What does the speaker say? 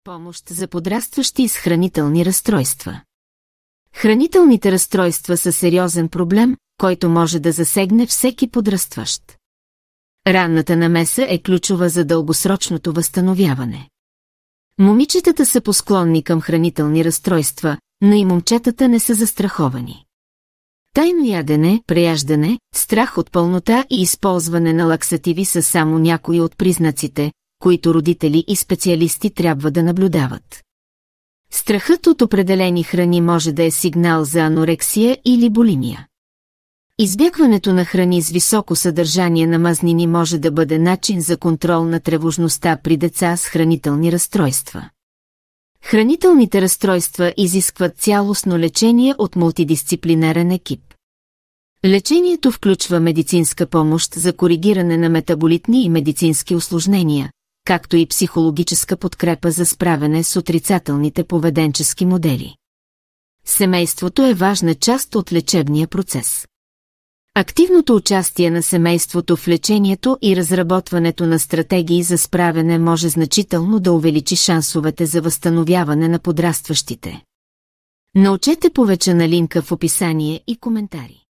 Помощ за подрастващи с хранителни разстройства. Хранителните разстройства са сериозен проблем, който може да засегне всеки подрастващ. Ранната намеса е ключова за дългосрочното възстановяване. Момичетата са посклонни към хранителни разстройства, но и момчетата не са застраховани. Тайно ядене, преяждане, страх от пълнота и използване на лаксативи са само някои от признаците, които родители и специалисти трябва да наблюдават. Страхът от определени храни може да е сигнал за анорексия или булимия. Избягването на храни с високо съдържание на мазнини може да бъде начин за контрол на тревожността при деца с хранителни разстройства. Хранителните разстройства изискват цялостно лечение от мултидисциплинарен екип. Лечението включва медицинска помощ за коригиране на метаболитни и медицински усложнения, както и психологическа подкрепа за справяне с отрицателните поведенчески модели. Семейството е важна част от лечебния процес. Активното участие на семейството в лечението и разработването на стратегии за справяне може значително да увеличи шансовете за възстановяване на подрастващите. Научете повече на линка в описание и коментари.